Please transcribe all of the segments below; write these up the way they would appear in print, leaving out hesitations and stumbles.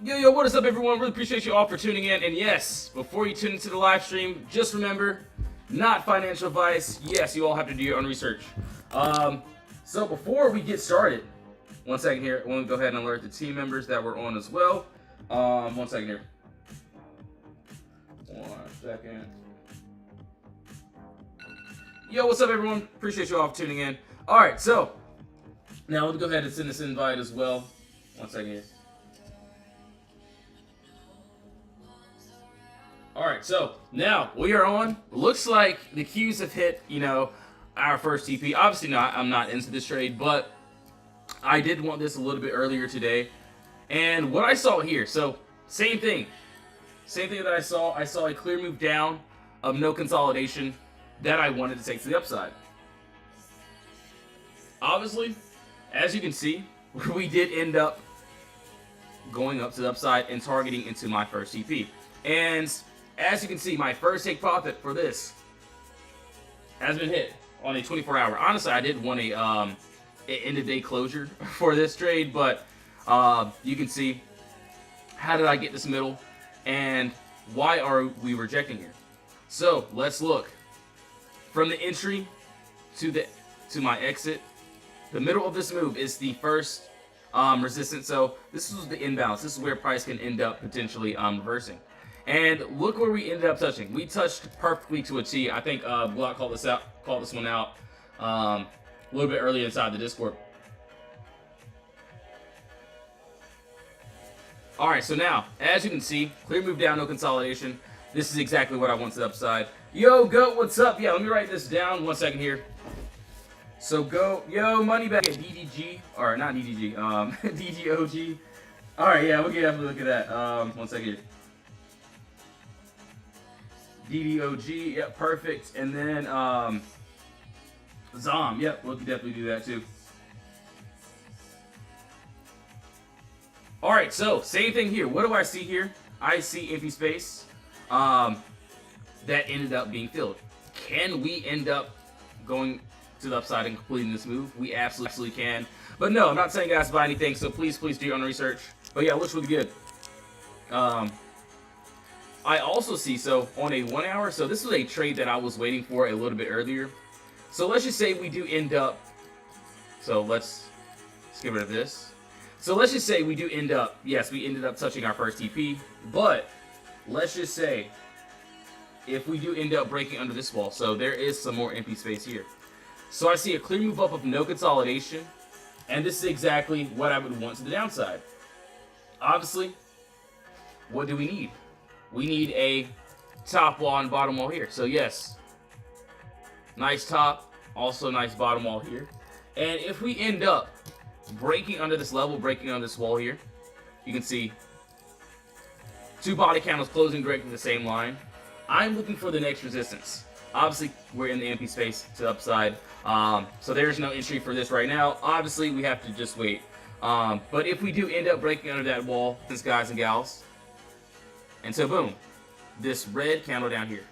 Yo, what is up, everyone? Really appreciate you all for tuning in. And yes, before you tune into the live stream, just remember, not financial advice. Yes, you all have to do your own research. So before we get started, one second here. I want to go ahead and alert the team members that we're on as well. One second here. 1 second. Yo, what's up, everyone? Appreciate you all for tuning in. All right, so now let's go ahead and send this invite as well. 1 second here. Alright, so now we are on. Looks like the Qs have hit, our first TP. Obviously not, I'm not into this trade, but I did want this a little bit earlier today. And what I saw here, so same thing. Same thing that I saw a clear move down of no consolidation that I wanted to take to the upside. Obviously, as you can see, we did end up going up to the upside and targeting into my first TP. And as you can see, my first take profit for this has been hit on a 24-hour. Honestly, I did want a end-of-day closure for this trade, but you can see how did I get this middle and why are we rejecting here. So let's look from the entry to my exit. The middle of this move is the first resistance. So this is the imbalance. This is where price can end up potentially reversing. And look where we ended up touching. We touched perfectly to a T. I think Glock called this one out a little bit earlier inside the Discord. All right, so now, as you can see, clear move down, no consolidation. This is exactly what I want to the upside. Yo, Goat, what's up? Yeah, let me write this down 1 second here. So go, yo, money back at DDG, or not DDG, DGOG. All right, yeah, we'll have a look at that. 1 second here. DDOG, yep, perfect. And then Zom, yep, we'll definitely do that too. All right, so same thing here. What do I see here? I see empty space that ended up being filled. Can we end up going to the upside and completing this move? We absolutely can. But no, I'm not saying guys buy anything, so please do your own research. But yeah, it looks really good. I also see, so on a 1 hour, so this was a trade that I was waiting for a little bit earlier. So let's just say we do end up, so let's get rid of this. So let's just say we do end up, yes, we ended up touching our first TP, but let's just say if we do end up breaking under this wall, so there is some more empty space here. So I see a clear move up of no consolidation, and this is exactly what I would want to the downside. Obviously, what do we need? We need a top wall and bottom wall here. So yes, nice top, also nice bottom wall here. And if we end up breaking under this level, breaking on this wall here, you can see two body candles closing directly the same line. I'm looking for the next resistance. Obviously, we're in the empty space to the upside, so there's no entry for this right now. Obviously, we have to just wait. But if we do end up breaking under that wall, this guys and gals, and so boom, this red candle down here.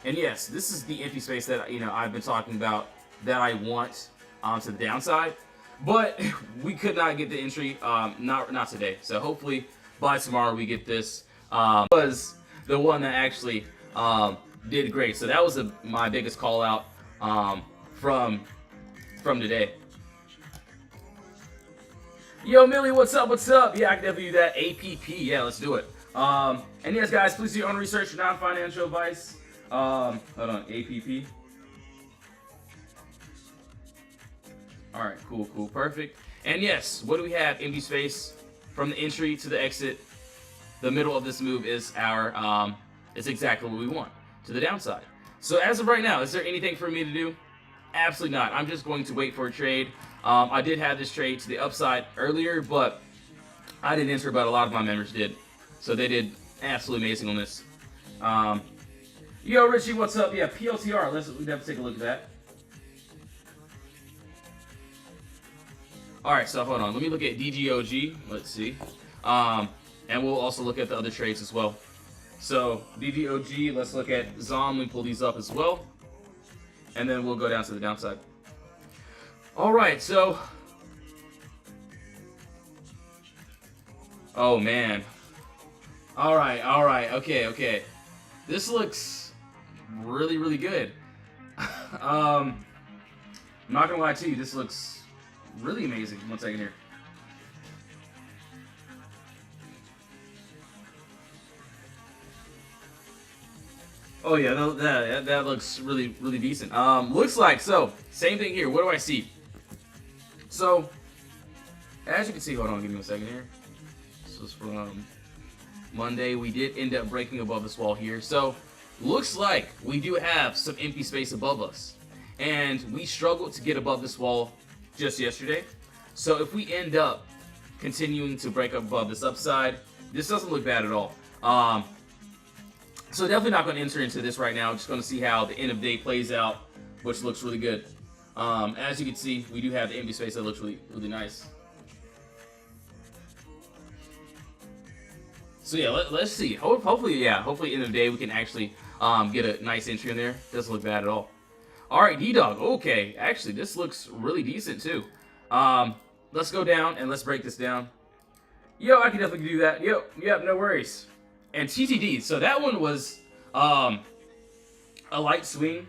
And yes, this is the empty space that I've been talking about that I want to the downside. But we could not get the entry, not today. So hopefully by tomorrow we get this. Was the one that actually did great. So that was my biggest call out from today. Yo, Millie, what's up? What's up? Yeah, I can definitely do that. APP, yeah, let's do it. And yes, guys, please do your own research, non-financial advice. Hold on, APP. All right, cool, perfect. And yes, what do we have? Empty space from the entry to the exit. The middle of this move is our, it's exactly what we want to the downside. So as of right now, is there anything for me to do? Absolutely not. I'm just going to wait for a trade. I did have this trade to the upside earlier, but I didn't enter, but a lot of my members did. So they did absolutely amazing on this. Yo, Richie, what's up? Yeah, PLTR. We have to take a look at that. All right, so hold on. Let me look at DGOG. Let's see. And we'll also look at the other trades as well. So DGOG, let's look at Zom. Let me pull these up as well. And then we'll go down to the downside. All right, so. Oh, man. All right. Okay. This looks really, really good. I'm not gonna lie to you. This looks really amazing. 1 second here. Oh yeah, that looks really, really decent. Looks like so. Same thing here. What do I see? So, as you can see, hold on, give me 1 second here. This was from Monday. We did end up breaking above this wall here. So, looks like we do have some empty space above us. And we struggled to get above this wall just yesterday. So, if we end up continuing to break above this upside, this doesn't look bad at all. So definitely not going to enter into this right now. Just going to see how the end of the day plays out, which looks really good. As you can see, we do have the empty space that looks really, really nice. So yeah, let's see. Hopefully end of the day we can actually get a nice entry in there. Doesn't look bad at all. All right, D-Dog. Okay, actually this looks really decent too. Let's go down and let's break this down. Yo, I can definitely do that. Yep, no worries. And TTD, so that one was a light swing,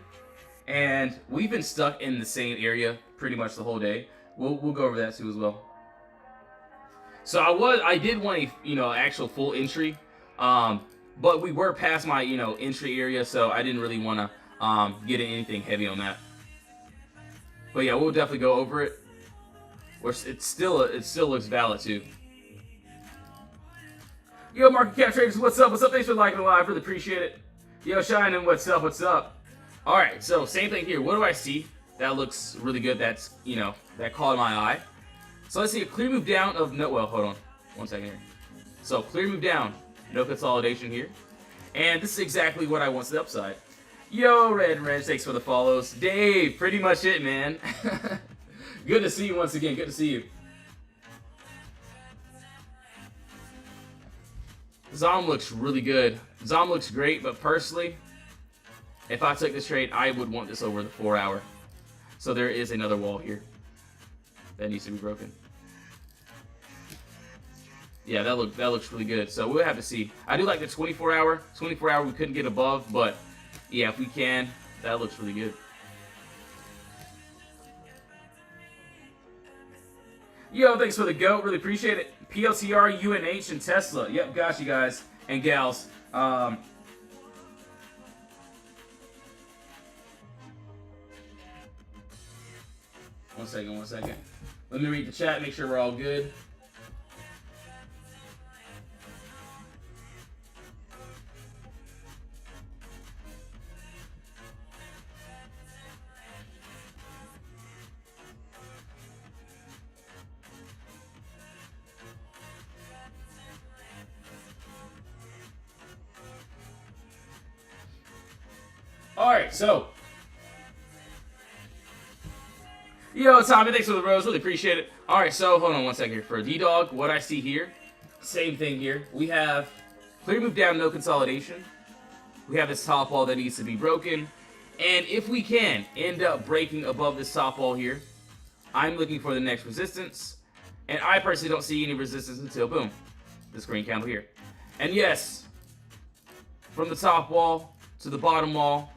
and we've been stuck in the same area pretty much the whole day. We'll go over that too as well. So I did want a actual full entry, but we were past my entry area, so I didn't really want to get anything heavy on that. But yeah, we'll definitely go over it. It still looks valid too. Yo, Market Cap Traders, what's up? What's up? Thanks for liking the live. Really appreciate it. Yo, Shining, what's up? What's up? All right, so same thing here. What do I see? That looks really good. That's, that caught my eye. So let's see a clear move down of no, well, hold on 1 second here. So clear move down, no consolidation here. And this is exactly what I want to the upside. Yo, Red, thanks for the follows. Dave, pretty much it, man. Good to see you once again. Good to see you. Zom looks really good. Zom looks great, but personally, if I took this trade, I would want this over the 4 hour. So there is another wall here that needs to be broken. Yeah, that looks really good. So we'll have to see. I do like the 24 hour. 24 hour we couldn't get above, but yeah, if we can, that looks really good. Yo, thanks for the GOAT. Really appreciate it. PLTR, UNH, and Tesla. Yep, got you guys and gals. 1 second. Let me read the chat, make sure we're all good. Alright, so. Yo, Tommy, thanks for the rose. Really appreciate it. Alright, so hold on 1 second here. For D-Dog, what I see here, same thing here. We have clear move down, no consolidation. We have this top wall that needs to be broken. And if we can end up breaking above this top wall here, I'm looking for the next resistance. And I personally don't see any resistance until, boom, this green candle here. And yes, from the top wall to the bottom wall,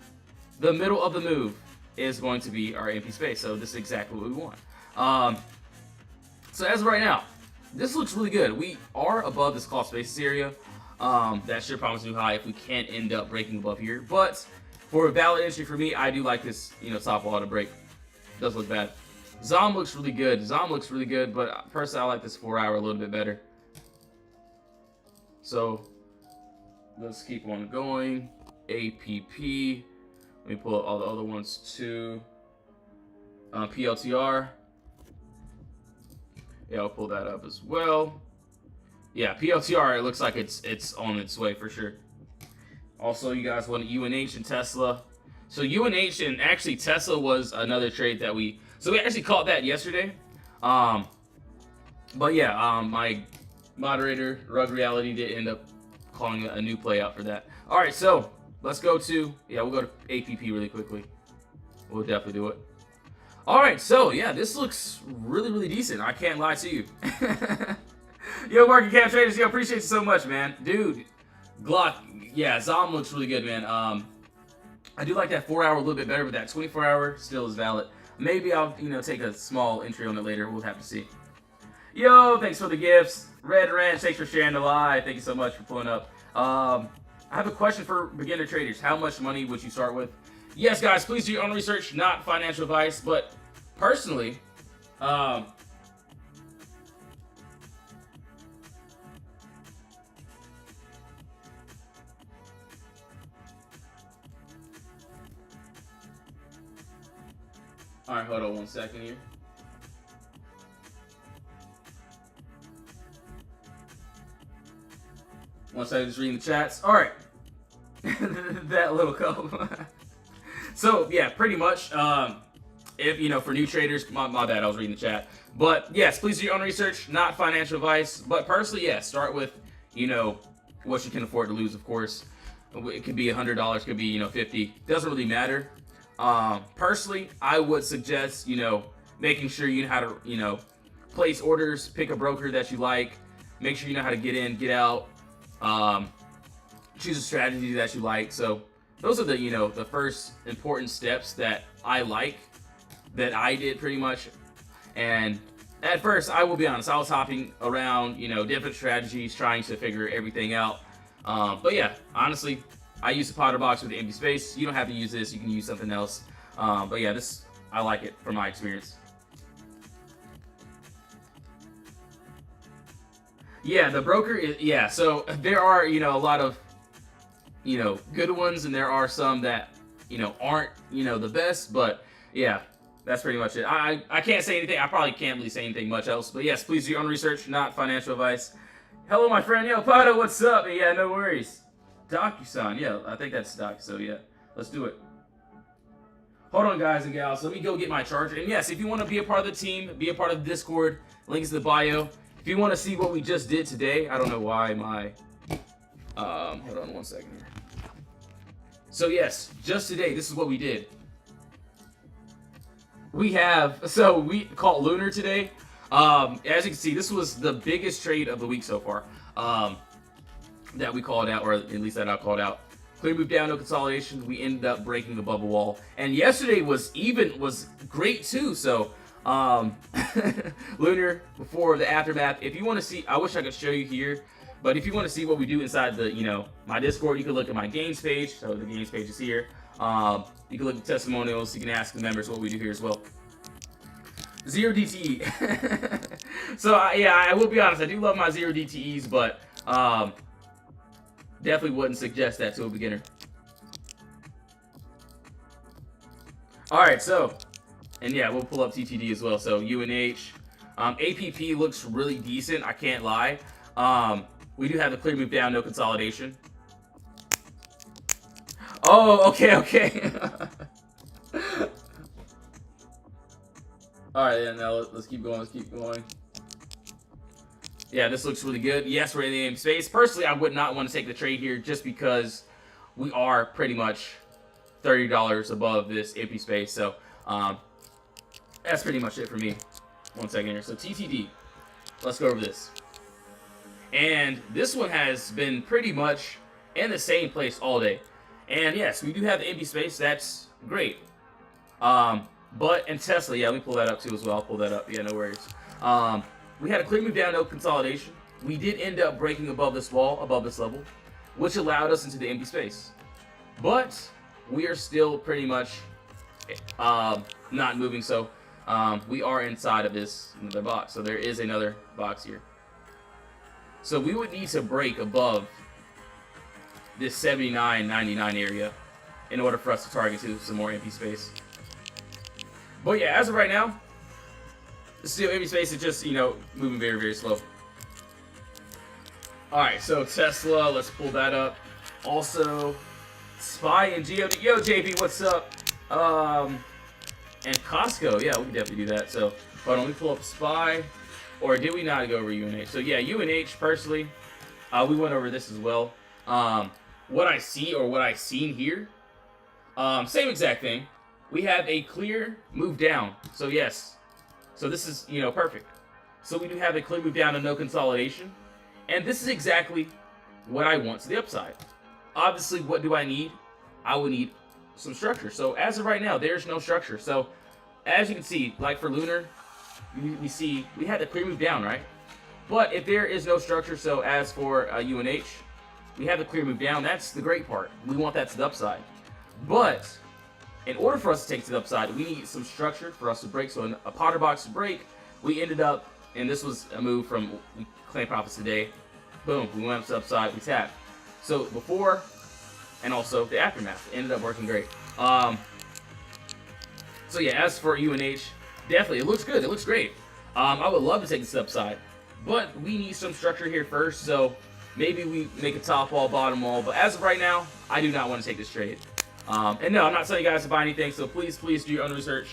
the middle of the move is going to be our empty space. So this is exactly what we want. So as of right now, this looks really good. We are above this cost basis area. That should promise new high if we can't end up breaking above here. But for a valid entry for me, I do like this, top wall to break. Doesn't look bad. Zom looks really good. But personally, I like this 4 hour a little bit better. So let's keep on going. APP. Let me pull up all the other ones too. PLTR. Yeah, I'll pull that up as well. Yeah, PLTR, it looks like it's on its way for sure. Also, you guys want UNH and Tesla. So UNH and actually Tesla was another trade that we actually caught that yesterday. But yeah, my moderator, Rug Reality, did end up calling a new play out for that. All right, so let's go to, we'll go to APP really quickly. We'll definitely do it. All right, so yeah, this looks really, really decent. I can't lie to you. Yo, Market Cap Traders, yo, appreciate you so much, man. Dude, Glock, yeah, Zom looks really good, man. I do like that 4-hour a little bit better, but that 24-hour still is valid. Maybe I'll, take a small entry on it later. We'll have to see. Yo, thanks for the gifts. Red Ranch, thanks for sharing the live. Thank you so much for pulling up. I have a question for beginner traders. How much money would you start with? Yes, guys, please do your own research, not financial advice, but personally, all right, hold on 1 second here. One second, just reading the chats. All right, that little couple. So yeah, pretty much. If for new traders, my bad, I was reading the chat. But yes, please do your own research, not financial advice. But personally, yes, start with what you can afford to lose. Of course, it could be $100, could be 50. Doesn't really matter. Personally, I would suggest making sure you know how to place orders, pick a broker that you like, make sure you know how to get in, get out, choose a strategy that you like. So those are the first important steps that I like, that I did pretty much. And at first, I will be honest, I was hopping around different strategies, trying to figure everything out. But yeah, honestly, I use the Potter box with the empty space. You don't have to use this, you can use something else. But yeah, I like it from my experience. Yeah, the broker is, yeah, so there are, a lot of, good ones, and there are some that, aren't, the best, but yeah, that's pretty much it. I can't say anything. I probably can't really say anything much else, but yes, please do your own research, not financial advice. Hello, my friend. Yo, Pato, what's up? Yeah, no worries. DocuSign, yeah, I think that's Doc, so yeah, let's do it. Hold on, guys and gals, let me go get my charger. And yes, if you want to be a part of the team, be a part of the Discord, links in the bio. If you want to see what we just did today, I don't know why my, hold on 1 second here. So yes, just today, this is what we did. We caught Lunar today. As you can see, this was the biggest trade of the week so far, that we called out, or at least that I called out. Clear move down, no consolidation. We ended up breaking the bubble wall. And yesterday was great too. So, Lunar, before the aftermath. If you want to see, I wish I could show you here, but if you want to see what we do inside the, my Discord, you can look at my games page. So the games page is here. You can look at testimonials. You can ask the members what we do here as well. 0 DTE. So yeah, I will be honest. I do love my 0 DTEs, but definitely wouldn't suggest that to a beginner. All right, so, and yeah, we'll pull up TTD as well. So UNH, APP looks really decent. I can't lie. We do have the clear move down, no consolidation. Oh, okay. All right, then now let's keep going. Yeah, this looks really good. Yes, we're in the empty space. Personally, I would not want to take the trade here just because we are pretty much $30 above this empty space. So that's pretty much it for me. 1 second here. So TTD, let's go over this. And this one has been pretty much in the same place all day. And yes, we do have the empty space. That's great. But in Tesla, yeah, let me pull that up too as well. I'll pull that up. Yeah, no worries. We had a clear move down, no consolidation. We did end up breaking above this wall, above this level, which allowed us into the empty space. But we are still pretty much not moving, so we are inside of this another box. So there is another box here. So we would need to break above this 79.99 area in order for us to target to some more empty space. But yeah, as of right now, still empty space is just, moving very, very slow. Alright, so Tesla, let's pull that up. Also, SPY and GOD. Yo, JP, what's up? And Costco, yeah, we can definitely do that. So, hold on, let me pull up SPY. Or did we not go over UNH? So, yeah, UNH, personally, we went over this as well. What I see, or what I've seen here, same exact thing. We have a clear move down. So, yes. So this is, perfect. So we do have a clear move down and no consolidation. And this is exactly what I want to the upside. Obviously, what do I need? I would need some structure. So as of right now, there's no structure. So as you can see, like for Lunar, we see we had the clear move down, right? But if there is no structure, so as for UNH, we have the clear move down. That's the great part. We want that to the upside. But in order for us to take to the upside, we need some structure for us to break. So in a Potter box to break, we ended up, and this was a move from Claim Profits today. Boom, we went up to the upside, we tapped. So before and also the aftermath ended up working great. So yeah, as for UNH, definitely it looks good. It looks great. I would love to take this upside, but we need some structure here first. So maybe we make a top wall, bottom wall. But as of right now, I do not want to take this trade. And no, I'm not telling you guys to buy anything. So please do your own research.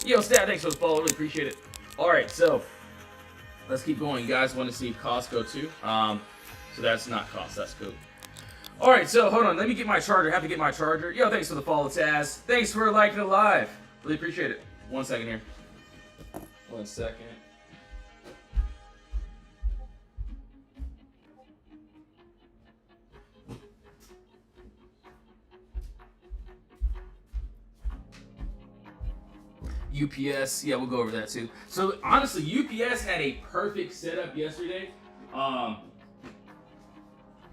Yo, Stat, thanks for the follow. Really appreciate it. All right, so let's keep going. You guys want to see Costco too? So that's not cost. That's cool. All right, so hold on. Let me get my charger. I have to get my charger. Yo, thanks for the follow, Taz. Thanks for liking it live. Really appreciate it. 1 second here. 1 second. UPS, yeah, we'll go over that too. So honestly, UPS had a perfect setup yesterday.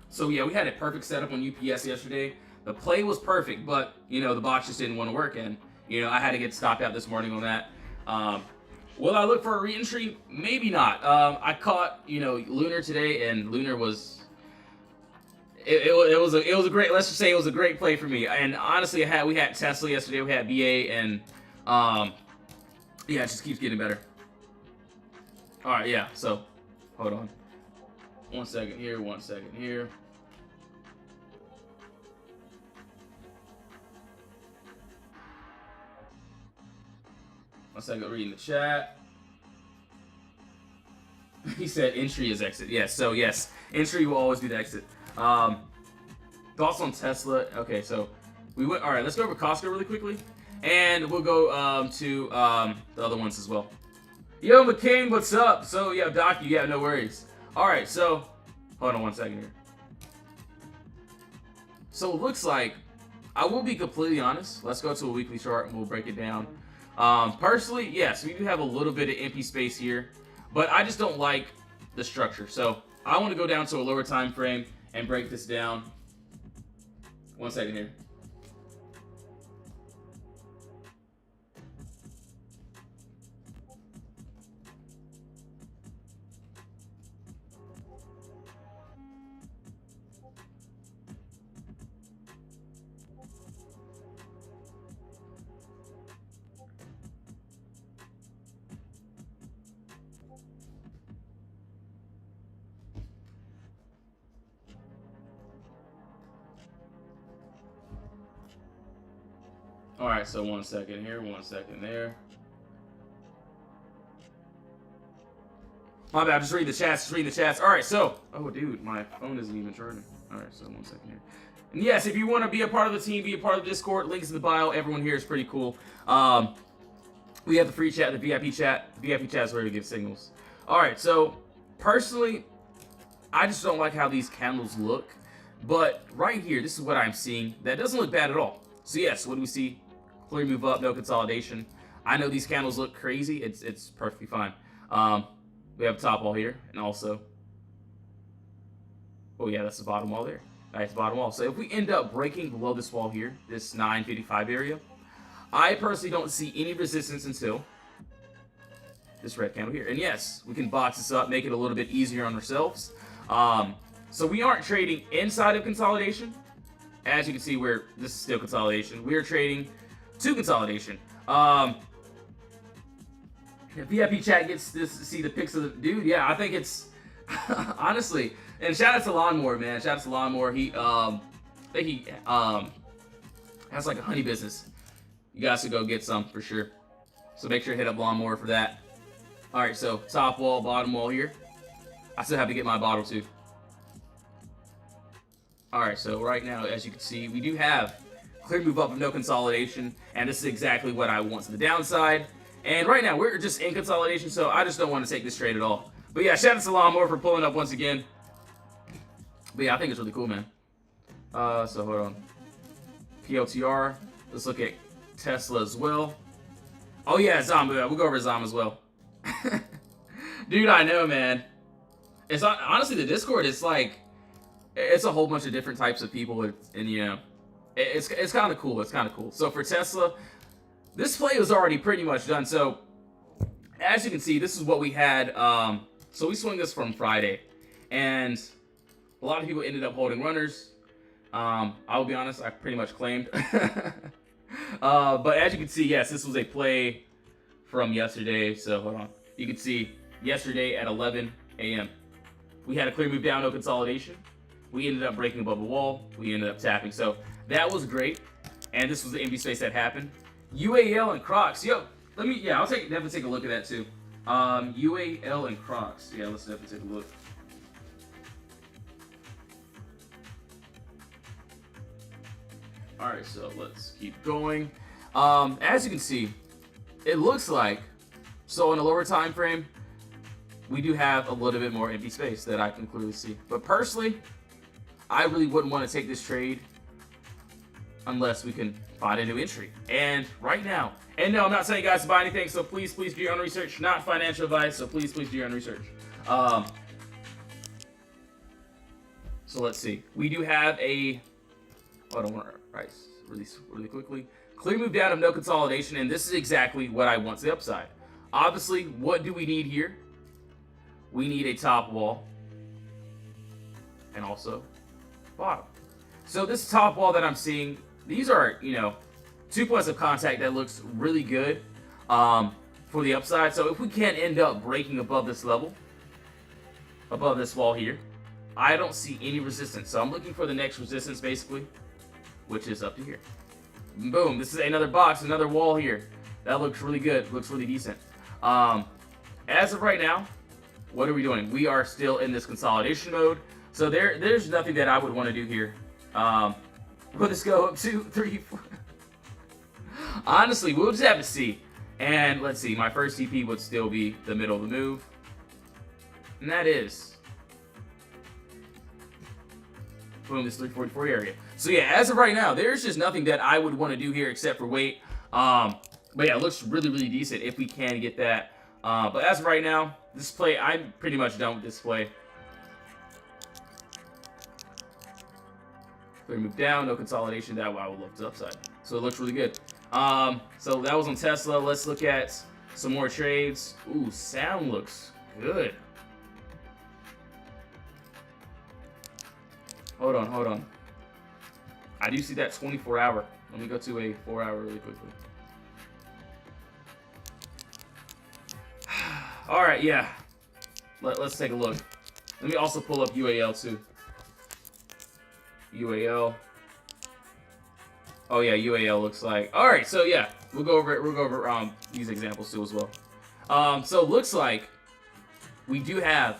So yeah, we had a perfect setup on UPS yesterday. The play was perfect, but you know the box just didn't want to work, and you know I had to get stopped out this morning on that. Will I look for a re-entry? Maybe not. I caught Lunar today, and Lunar was it was a great. Let's just say it was a great play for me. And honestly, we had Tesla yesterday. We had BA, and yeah, it just keeps getting better. All right, yeah. So hold on. 1 second here. 1 second here. One second, reading the chat. He said entry is exit. Yes, so yes, entry will always be the exit. Thoughts on Tesla? Okay, so we went. All right, let's go over Costco really quickly, and we'll go to the other ones as well. Yo, McCain, what's up? So yeah, Doc, yeah, no worries. All right, so hold on 1 second here. So it looks like I will be completely honest. Let's go to a weekly chart and we'll break it down. Personally, yes, we do have a little bit of empty space here, but I just don't like the structure. So I want to go down to a lower time frame and break this down. 1 second here. All right, so 1 second here, 1 second there. My bad, just read the chats, All right, so, oh dude, my phone isn't even charging. All right, so 1 second here. And yes, if you want to be a part of the team, be a part of the Discord, links in the bio. Everyone here is pretty cool. We have the free chat, the VIP chat. The VIP chat is where we give signals. All right, so personally, I just don't like how these candles look. But right here, this is what I'm seeing. That doesn't look bad at all. So yes, what do we see? Clear move up, no consolidation. I know these candles look crazy. It's perfectly fine. We have a top wall here, and also, oh yeah, that's the bottom wall there. That's the bottom wall. So if we end up breaking below this wall here, this 955 area, I personally don't see any resistance until this red candle here. And yes, we can box this up, make it a little bit easier on ourselves. So we aren't trading inside of consolidation. As you can see, this is still consolidation. We are trading to consolidation. VIP chat gets to see the pics of the dude. Yeah, I think it's honestly. And shout out to Lawnmower, man. Shout out to Lawnmower. I think he has like a honey business. You guys should go get some for sure. So make sure to hit up Lawnmower for that. All right, so top wall, bottom wall here. I still have to get my bottle too. All right, so right now, as you can see, we do have clear move up of no consolidation, and this is exactly what I want to the downside. And right now, we're just in consolidation, so I just don't want to take this trade at all. But yeah, shout out to Lawnmower for pulling up once again. But yeah, I think it's really cool, man. So hold on. PLTR. Let's look at Tesla as well. Oh yeah, Zom. We'll go over Zom as well. Dude, I know, man. It's honestly the Discord. It's like it's a whole bunch of different types of people, and you know, it's kind of cool. It's kind of cool. So for Tesla, this play was already pretty much done. So as you can see, this is what we had. So we swung this from Friday, and a lot of people ended up holding runners. I will be honest, I pretty much claimed. But as you can see, yes, this was a play from yesterday. So hold on. You can see yesterday at 11 a.m. we had a clear move down, no consolidation. We ended up breaking above the wall. We ended up tapping. So that was great. And this was the empty space that happened. UAL and Crocs. Yo, I'll definitely take a look at that too. UAL and Crocs. Yeah, let's definitely take a look. All right, so let's keep going. As you can see, it looks like, so in a lower time frame, we do have a little bit more empty space that I can clearly see. But personally, I really wouldn't want to take this trade unless we can find a new entry. And right now, and no, I'm not saying you guys to buy anything, so please do your own research. Not financial advice, so please do your own research. So let's see. We do have a, I don't want to price really quickly. Clear move down of no consolidation, and this is exactly what I want to the upside. Obviously, what do we need here? We need a top wall and also bottom. So this top wall that I'm seeing, these are, you know, 2 points of contact that looks really good for the upside. So if we can't end up breaking above this level, above this wall here, I don't see any resistance. So I'm looking for the next resistance basically, which is up to here. Boom, this is another box, another wall here. That looks really good, looks really decent. As of right now, what are we doing? We are still in this consolidation mode. So there's nothing that I would want to do here. Will this go up 2, 3, 4? Honestly, we'll just have to see. And let's see, my first TP would still be the middle of the move. And that is, boom, this 344 area. So yeah, as of right now, there's just nothing that I would want to do here except for wait. But yeah, it looks really decent if we can get that. But as of right now, this play, I'm pretty much done with this play. Clear move down, no consolidation. That I will look to the upside. So it looks really good. So that was on Tesla. Let's look at some more trades. Ooh, sound looks good. Hold on. I do see that 24-hour. Let me go to a 4-hour really quickly. All right, yeah. Let's take a look. Let me also pull up UAL too. UAL. Oh yeah, UAL looks like. All right, so yeah, we'll go over it. We'll go over these examples too as well. So it looks like we do have,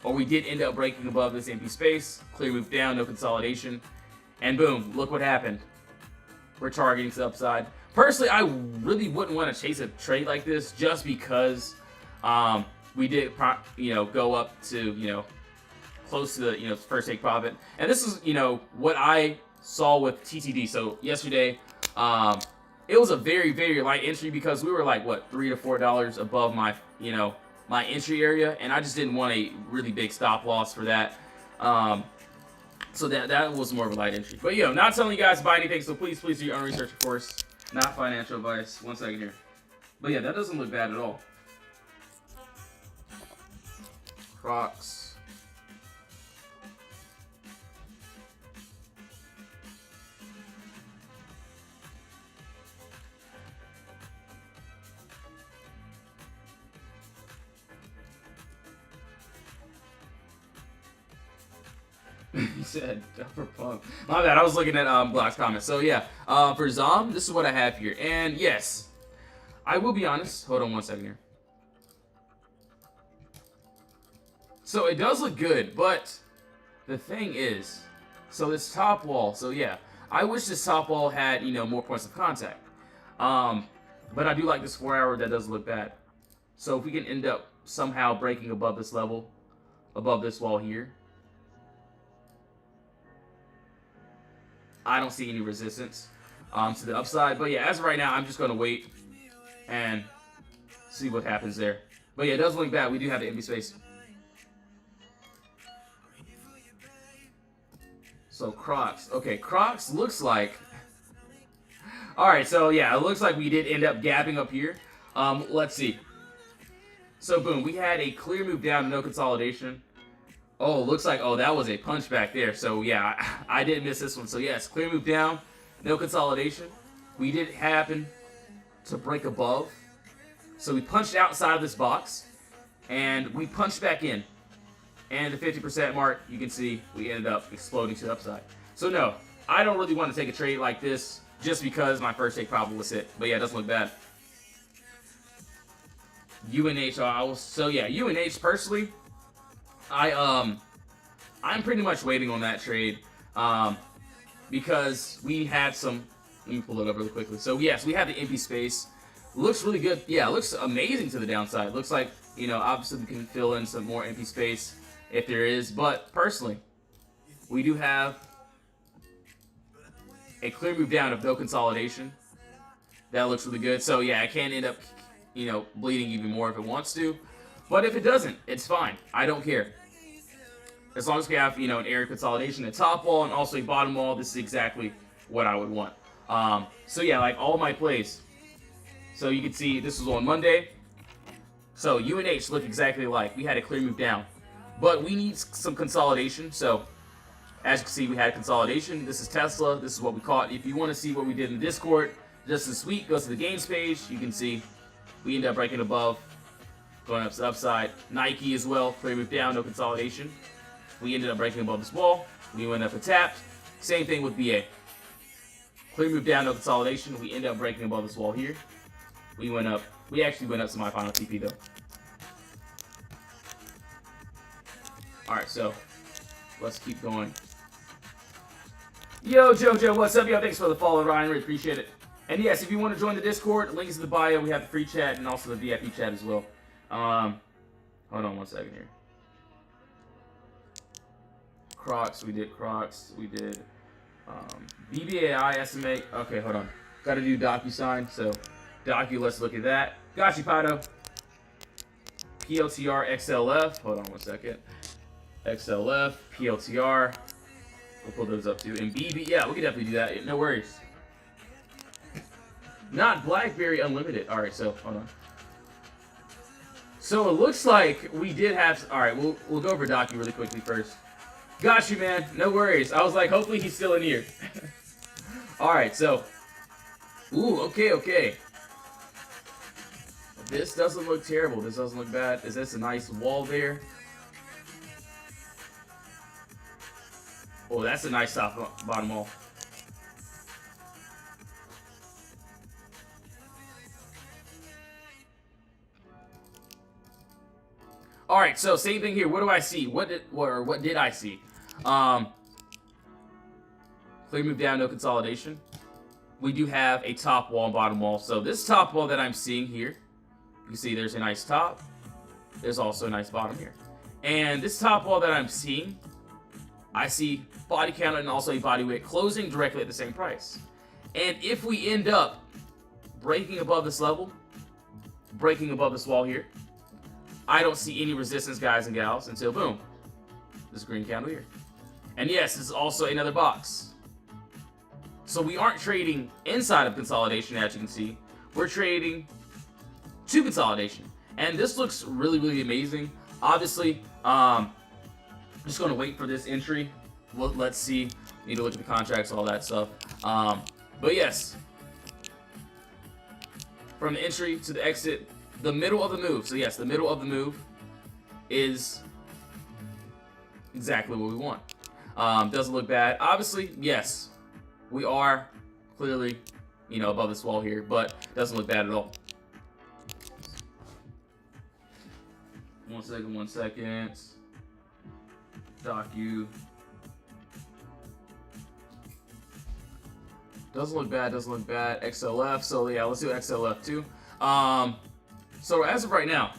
or we did end up breaking above this empty space. Clear move down, no consolidation, and boom, look what happened. We're targeting to the upside. Personally, I really wouldn't want to chase a trade like this just because we did, go up to, close to the, first take profit. And this is, what I saw with TTD. So yesterday, it was a very light entry because we were like, what, $3 to $4 above my, my entry area. And I just didn't want a really big stop loss for that. So that was more of a light entry. But, not telling you guys to buy anything. So please do your own research, of course. Not financial advice. 1 second here. But yeah, that doesn't look bad at all. Crocs. He said upper pump. My bad, I was looking at Black's comments. So yeah, for Zom, this is what I have here. And yes, I will be honest. Hold on 1 second here. So it does look good, but the thing is, so this top wall, so yeah, I wish this top wall had, more points of contact. But I do like this 4-hour, that does look bad. So if we can end up somehow breaking above this level, above this wall here, I don't see any resistance to the upside. But yeah, as of right now, I'm just going to wait and see what happens there. But yeah, it does look bad. We do have the empty space. So Crocs. Okay, Crocs looks like... Alright, so yeah, it looks like we did end up gapping up here. Let's see. So boom, we had a clear move down, no consolidation. Oh, looks like, oh, that was a punch back there. So yeah, I didn't miss this one. So yes, clear move down, no consolidation. We did happen to break above. So we punched outside of this box, and we punched back in. And the 50% mark, you can see we ended up exploding to the upside. So no, I don't really want to take a trade like this just because my first take probably was hit. But yeah, it doesn't look bad. UNH, so yeah, UNH personally, I'm pretty much waiting on that trade because we had some. Let me pull it up really quickly. So yes, we have the empty space. Looks really good. Yeah, it looks amazing to the downside. Looks like, you know, obviously we can fill in some more empty space if there is. But personally, we do have a clear move down of no consolidation. That looks really good. So yeah, it can end up, you know, bleeding even more if it wants to. But if it doesn't, it's fine. I don't care. As long as we have, you know, an area consolidation, a top wall, and also a bottom wall, this is exactly what I would want. So yeah, like all my plays. So you can see this was on Monday. So UNH looked exactly like. We had a clear move down. But we need some consolidation. So as you can see, we had consolidation. This is Tesla. This is what we caught. If you want to see what we did in Discord just this week, go to the games page. You can see we ended up breaking above, going up to the upside. Nike as well. Clear move down, no consolidation. We ended up breaking above this wall. We went up and tapped. Same thing with BA. Clear move down, no consolidation. We ended up breaking above this wall here. We went up. We actually went up to my final TP though. Alright, so let's keep going. Yo, Jojo, what's up, yo? Thanks for the follow, Ryan. Really appreciate it. And yes, if you want to join the Discord, link is in the bio. We have the free chat and also the VIP chat as well. Hold on one second here. Crocs, we did Crocs. We did BBAI SMA. Okay, hold on. Got to do DocuSign. So Docu, let's look at that. Got you, Pato. PLTR XLF. Hold on one second. XLF, PLTR. We'll pull those up too. And BB, yeah, we can definitely do that. No worries. Not BlackBerry Unlimited. All right, so hold on. So it looks like we did have. All right, we'll go over Docu really quickly first. Got you, man. No worries. I was like, hopefully he's still in here. All right, so. Ooh, okay. This doesn't look terrible. This doesn't look bad. Is this a nice wall there? Oh, that's a nice top bottom wall. All right, so same thing here. What do I see? What did I see? Clear move down, no consolidation. We do have a top wall and bottom wall. So this top wall that I'm seeing here, you can see there's a nice top. There's also a nice bottom here. And this top wall that I'm seeing, I see body count and also a body weight closing directly at the same price. And if we end up breaking above this level, breaking above this wall here, I don't see any resistance, guys and gals, until boom, this green candle here. And yes, this is also another box. So we aren't trading inside of consolidation, as you can see. We're trading to consolidation. And this looks really, really amazing. Obviously, just going to wait for this entry. Let's see. Need to look at the contracts, all that stuff. But yes, from the entry to the exit, the middle of the move. So yes, the middle of the move is exactly what we want. Doesn't look bad. Obviously, yes, we are clearly, you know, above this wall here, but doesn't look bad at all. One second. Docu. Doesn't look bad, XLF, so yeah, let's do XLF too. So as of right now,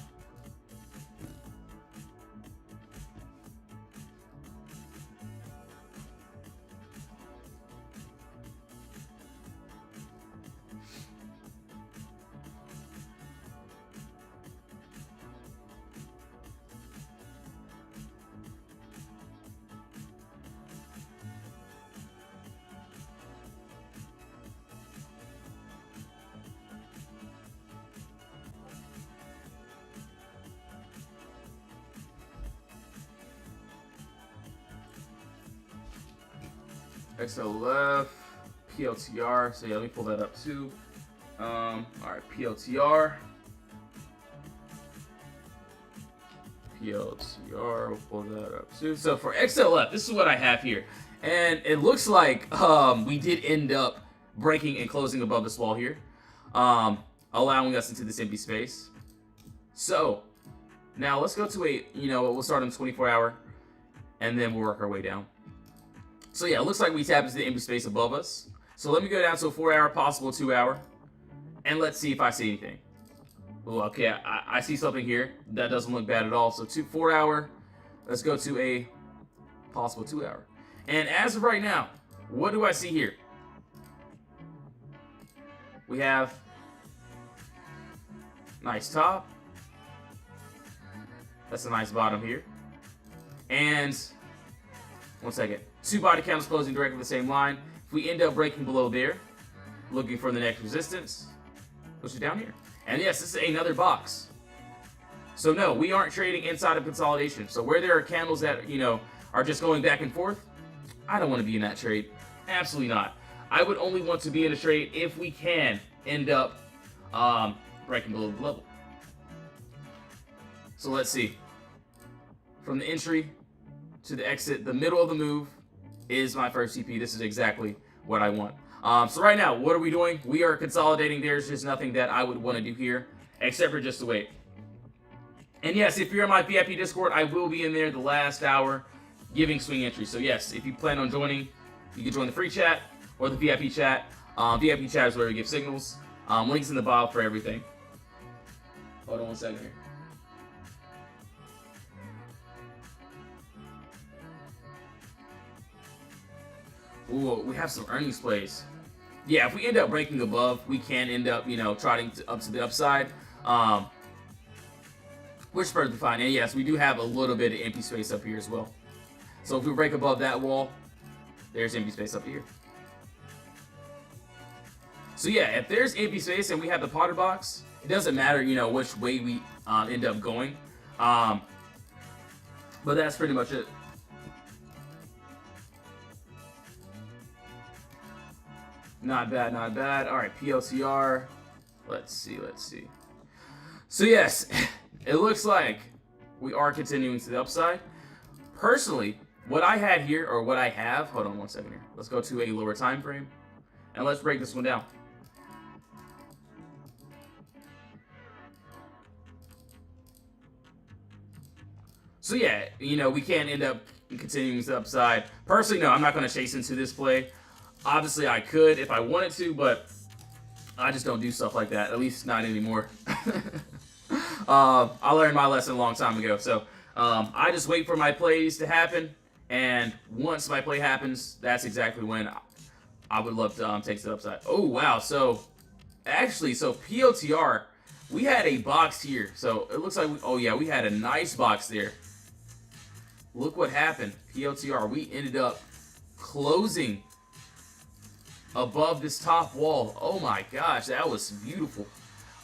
XLF, PLTR. So yeah, let me pull that up too. All right, PLTR. We'll pull that up too. So for XLF, this is what I have here. And it looks like we did end up breaking and closing above this wall here, allowing us into this empty space. So now let's go to a, we'll start on 24 hour, and then we'll work our way down. So yeah, it looks like we tapped into the empty space above us. So let me go down to a 4 hour, possible 2 hour, and let's see if I see anything. Ooh, okay, I see something here. That doesn't look bad at all. So 4 hour, let's go to a possible 2 hour. And as of right now, what do I see here? We have nice top. That's a nice bottom here. And 1 second. 2 body candles closing directly the same line. If we end up breaking below there, looking for the next resistance, which is down here. And yes, this is another box. So no, we aren't trading inside of consolidation. So where there are candles that, are just going back and forth, I don't want to be in that trade. Absolutely not. I would only want to be in a trade if we can end up breaking below the level. So let's see. From the entry to the exit, the middle of the move is my first TP. This is exactly what I want. So right now, what are we doing? We are consolidating. There's just nothing that I would want to do here, except for just to wait. And yes, if you're in my VIP Discord, I will be in there the last hour giving swing entries. So yes, if you plan on joining, you can join the free chat or the VIP chat. VIP chat is where we give signals. Links in the bio for everything. Hold on 1 second here. Ooh, we have some earnings plays. Yeah, if we end up breaking above, we can end up, trotting up to the upside. Which is perfectly fine. And yes, we do have a little bit of empty space up here as well. So if we break above that wall, there's empty space up here. So yeah, if there's empty space and we have the Potter box, it doesn't matter, which way we end up going. But that's pretty much it. Not bad, not bad. All right, PLTR. Let's see. So yes, it looks like we are continuing to the upside. Personally, what I had here, or what I have, hold on 1 second here. Let's go to a lower time frame, and let's break this one down. So yeah, we can end up continuing to the upside. Personally, no, I'm not going to chase into this play. Obviously, I could if I wanted to, but I just don't do stuff like that. At least not anymore. I learned my lesson a long time ago. So I just wait for my plays to happen. And once my play happens, that's exactly when I would love to take to the upside. Oh, wow. So actually, POTR, we had a box here. So it looks like, we had a nice box there. Look what happened. POTR, we ended up closing above this top wall. Oh my gosh, that was beautiful.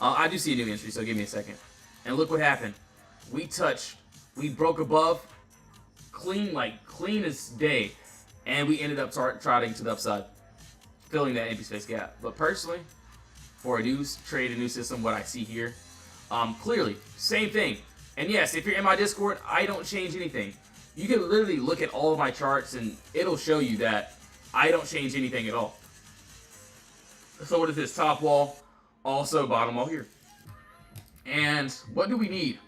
I do see a new entry, so give me a second. And look what happened. We broke above, clean as day, and we ended up trotting to the upside, filling that empty space gap. But personally, for a new trade, a new system, what I see here, clearly, same thing. And yes, if you're in my Discord, I don't change anything. You can literally look at all of my charts, and it'll show you that I don't change anything at all. So what is this? Top wall, also bottom wall here. And what do we need?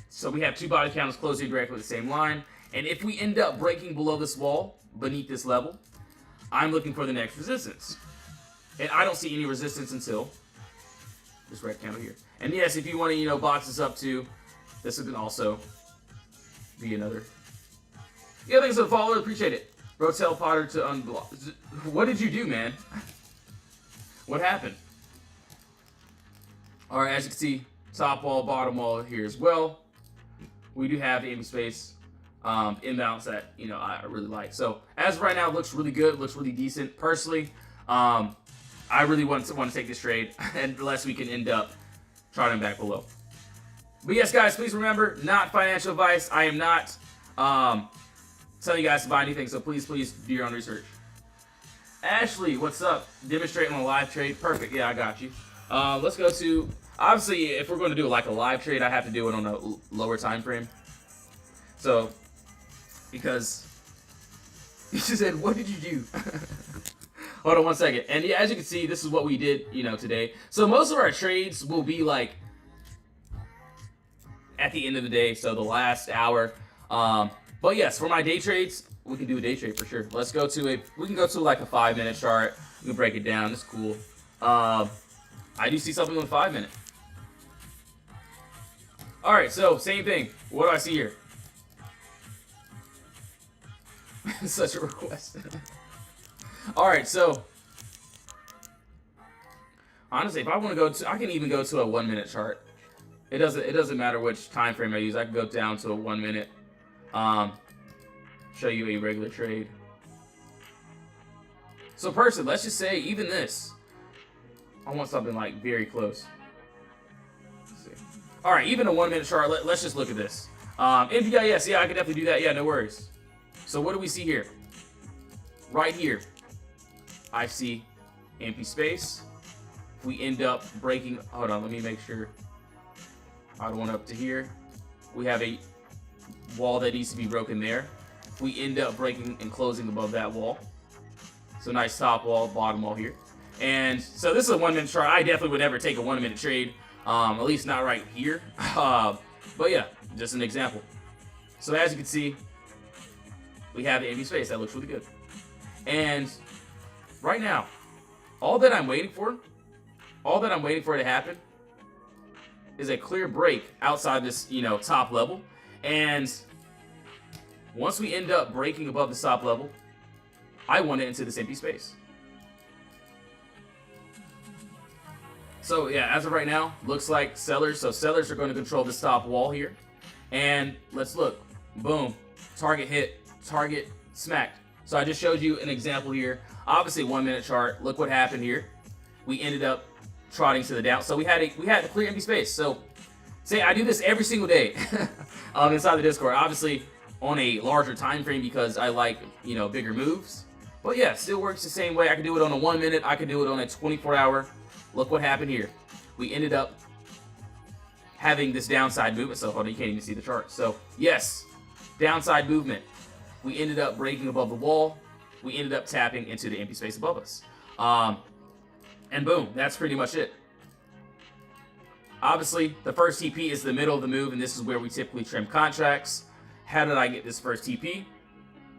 So we have 2 body candles closing directly with the same line. And if we end up breaking below this wall, beneath this level, I'm looking for the next resistance. And I don't see any resistance until this red candle here. And yes, if you want to, box this up too, this can also be another. Yeah, thanks for the follow. Appreciate it. Rotel Potter to unblock. What did you do, man? What happened? All right, as you can see, top wall, bottom wall here as well. We do have the empty space imbalance that I really like. So as of right now, it looks really good. It looks really decent. Personally, I really want to take this trade unless we can end up trotting back below. But yes, guys, please remember, not financial advice. I am not tell you guys to buy anything, so please do your own research. Ashley, what's up? Demonstrating on a live trade. Perfect. Yeah, I got you. Let's go to, obviously, if we're going to do like a live trade, I have to do it on a lower time frame. So, because you said, what did you do? Hold on one second. And yeah, as you can see, this is what we did, today. So most of our trades will be like at the end of the day, so the last hour. But yes, for my day trades, we can do a day trade for sure. Let's go to we can go to like a 5-minute chart. We can break it down. It's cool. I do see something on 5 minute. All right, so same thing. What do I see here? Such a request. All right, so honestly, if I want to go to, I can even go to a 1 minute chart. It doesn't matter which time frame I use. I can go down to a 1 minute. Show you a regular trade. So person, let's just say even this. I want something like very close. Let's see. All right, even a 1 minute chart. Let's just look at this. NVIS, yeah, I can definitely do that. Yeah, no worries. So what do we see here? Right here, I see empty space. If we end up breaking, hold on, let me make sure. I don't want up to here. We have a wall that needs to be broken there. If we end up breaking and closing above that wall. So nice top wall, bottom wall here. And so this is a 1 minute chart. I definitely would never take a 1 minute trade. At least not right here. But yeah, just an example. So as you can see, we have the empty space. That looks really good. And right now, all that I'm waiting for to happen is a clear break outside this, top level. And once we end up breaking above the top level, I want it into this empty space. So yeah, as of right now, looks like sellers. So sellers are going to control this top wall here. And let's look. Boom. Target hit. Target smacked. So I just showed you an example here. Obviously 1 minute chart. Look what happened here. We ended up trotting to the down. So we had a clear empty space. So say I do this every single day inside the Discord. Obviously on a larger time frame because I like, bigger moves. But yeah, still works the same way. I can do it on a 1 minute. I can do it on a 24-hour. Look what happened here. We ended up having this downside movement. So hold on, you can't even see the chart. So yes, downside movement. We ended up breaking above the wall. We ended up tapping into the empty space above us. And boom, that's pretty much it. Obviously, the first TP is the middle of the move, and this is where we typically trim contracts. How did I get this first TP?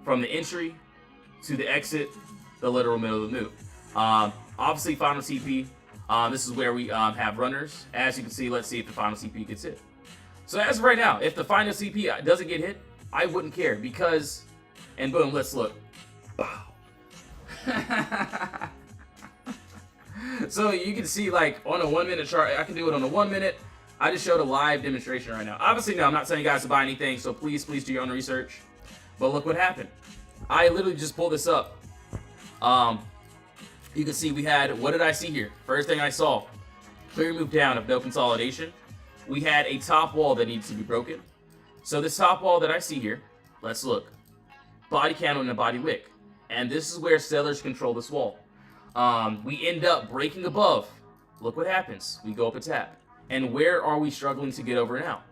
From the entry to the exit, the literal middle of the move. Obviously, final TP. This is where we have runners. As you can see, let's see if the final TP gets hit. So as of right now, if the final TP doesn't get hit, I wouldn't care because, and boom, let's look. Wow. So you can see like on a 1 minute chart, I can do it on a 1 minute. I just showed a live demonstration right now. Obviously, no, I'm not telling you guys to buy anything, so please do your own research. But look what happened. I literally just pulled this up. You can see we had, what did I see here? First thing I saw, clear move down of no consolidation. We had a top wall that needs to be broken. So this top wall that I see here, let's look. Body candle and a body wick. And this is where sellers control this wall. We end up breaking above. Look what happens. We go up a tap. And where are we struggling to get over now?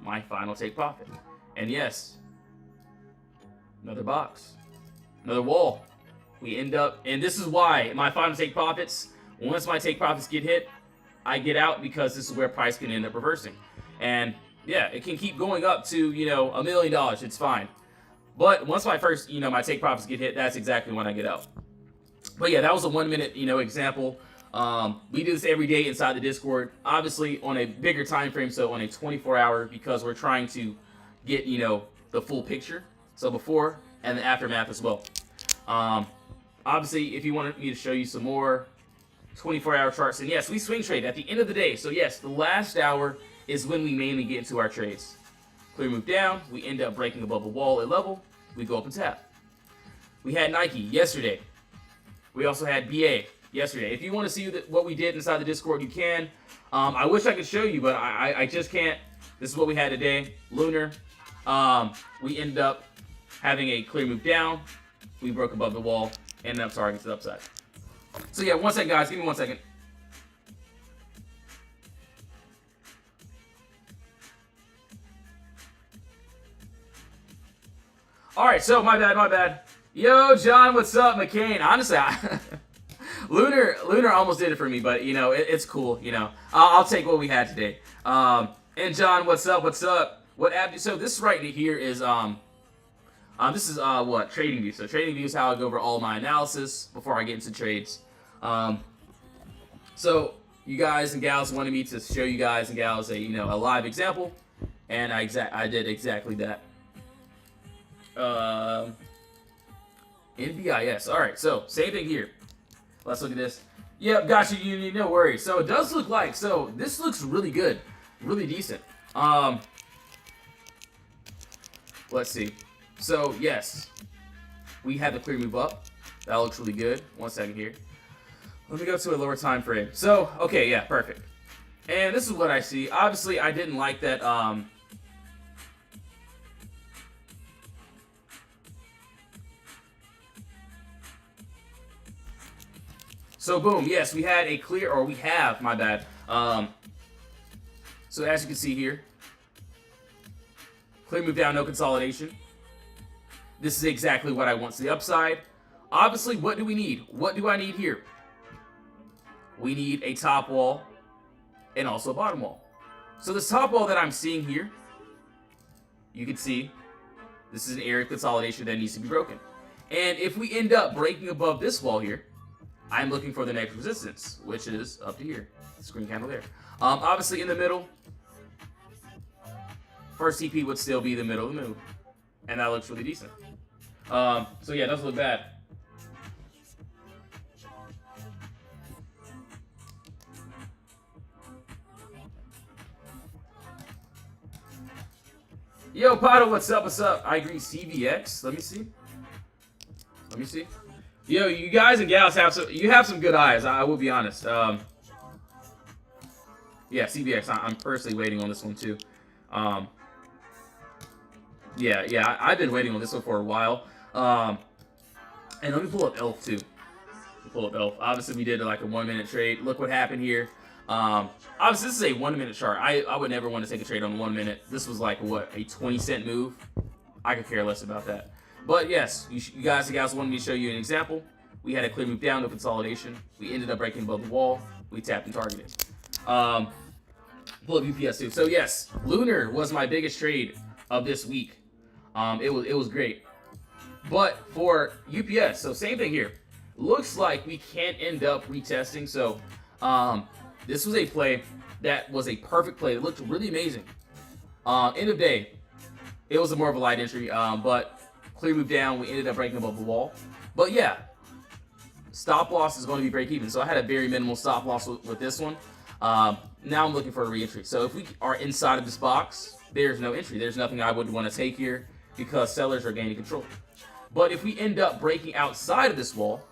My final take profit. And yes, another box. Another wall. We end up, and this is why my final take profits, once my take profits get hit, I get out because this is where price can end up reversing. And yeah, it can keep going up to, $1 million. It's fine. But once my first, my take profits get hit, that's exactly when I get out. But yeah, that was a 1 minute, example. We do this every day inside the Discord, obviously on a bigger time frame, so on a 24-hour, because we're trying to get, the full picture. So before and the aftermath as well. Obviously, if you wanted me to show you some more 24-hour charts, and yes, we swing trade at the end of the day. So yes, the last hour is when we mainly get into our trades. Clear move down, we end up breaking above a wall at level, we go up and tap. We had Nike yesterday. We also had BA yesterday. If you want to see what we did inside the Discord, you can. I wish I could show you, but I just can't. This is what we had today. Lunar. We end up having a clear move down, we broke above the wall, ended up targeting to the upside. So yeah, 1 second, guys. Give me 1 second. All right, so my bad. Yo, John, what's up, McCain? Honestly, Lunar almost did it for me, but you know, it's cool. You know, I'll take what we had today. And John, what's up? What app? So this right here is this is what TradingView. So TradingView is how I go over all my analysis before I get into trades. So you guys and gals wanted me to show you guys and gals a a live example, and I did exactly that. NBIS. All right, so same thing here. Let's look at this. Yep, gotcha, Union. No worries. So it does look like, so this looks really good, really decent. Let's see. So yes, we had the clear move up. That looks really good. 1 second here. Let me go to a lower time frame. So okay, yeah, perfect. And this is what I see. Obviously, I didn't like that. So boom, yes, we had a clear, or we have, my bad. So as you can see here, clear move down, no consolidation. This is exactly what I want to the upside. Obviously, what do we need? What do I need here? We need a top wall and also a bottom wall. So this top wall that I'm seeing here, you can see this is an area of consolidation that needs to be broken. And if we end up breaking above this wall here, I'm looking for the next resistance, which is up to here. Screen candle there. Obviously in the middle, first TP would still be the middle of the move. And that looks really decent. So yeah, it doesn't look bad. Yo, Pato, what's up? I agree, CVX. Let me see. Yo, you guys and gals have some good eyes. I will be honest. Yeah, CVX. I'm personally waiting on this one too. Yeah. I've been waiting on this one for a while. And let me pull up ELF too. Obviously, we did like a 1 minute trade. Look what happened here. Obviously, this is a 1 minute chart. I would never want to take a trade on 1 minute. This was like what, a 20-cent move. I could care less about that. But yes, you guys and gals wanted me to show you an example. We had a clear move down, no consolidation. We ended up breaking above the wall. We tapped and targeted. Pull up UPS too. So yes, Lunar was my biggest trade of this week. It was great. But for UPS, so same thing here. Looks like we can't end up retesting. So this was a play that was a perfect play. It looked really amazing. End of day, it was more of a light entry, but clear move down, we ended up breaking above the wall. But yeah, stop loss is going to be break even. So I had a very minimal stop loss with this one. Now I'm looking for a re-entry. So if we are inside of this box, there's no entry. There's nothing I would want to take here because sellers are gaining control. But if we end up breaking outside of this wall,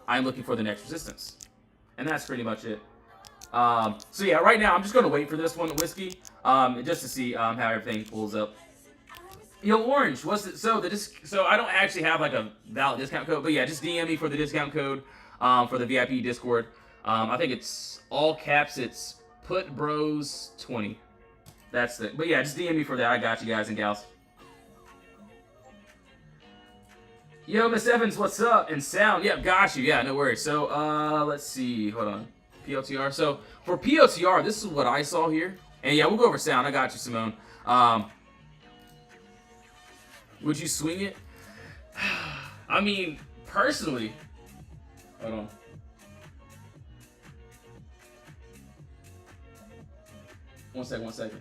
I'm looking for the next resistance. And that's pretty much it. So yeah, right now I'm just going to wait for this one, Whiskey, just to see how everything pulls up. Yo, Orange, what's it? So I don't actually have like a valid discount code, but yeah, just DM me for the discount code for the VIP Discord. I think it's all caps. It's PutBros20. That's it. But yeah, just DM me for that. I got you guys and gals. Yo, Miss Evans, what's up? And Sound, yep, got you. Yeah, no worries. So let's see. Hold on. PLTR. So for PLTR, this is what I saw here. And yeah, we'll go over Sound. I got you, Simone. Would you swing it? I mean, personally, hold on. One second.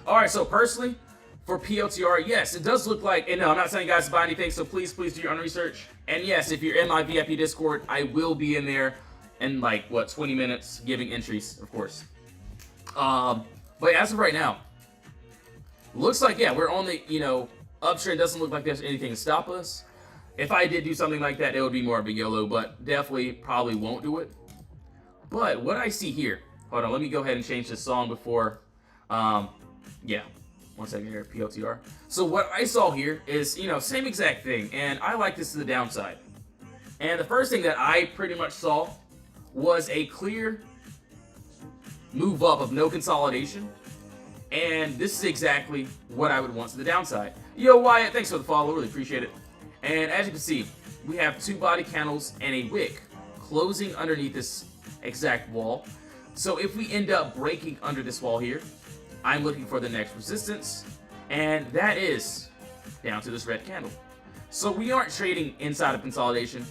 All right, so personally, for PLTR, yes, it does look like, and no, I'm not telling you guys to buy anything, so please do your own research. And yes, if you're in my VIP Discord, I will be in there in like, what, 20 minutes giving entries, of course. But as of right now, looks like, yeah, we're on the, uptrend. Doesn't look like there's anything to stop us. If I did do something like that, it would be more of a YOLO, but definitely probably won't do it. But what I see here, hold on, let me go ahead and change this song before, yeah, One second here, PLTR. So what I saw here is, same exact thing, and I like this to the downside. And the first thing that I pretty much saw was a clear move up of no consolidation, and this is exactly what I would want to the downside. Yo, Wyatt, thanks for the follow, really appreciate it. And as you can see, we have 2 body candles and a wick closing underneath this exact wall. So if we end up breaking under this wall here, I'm looking for the next resistance, and that is down to this red candle. So we aren't trading inside of consolidation.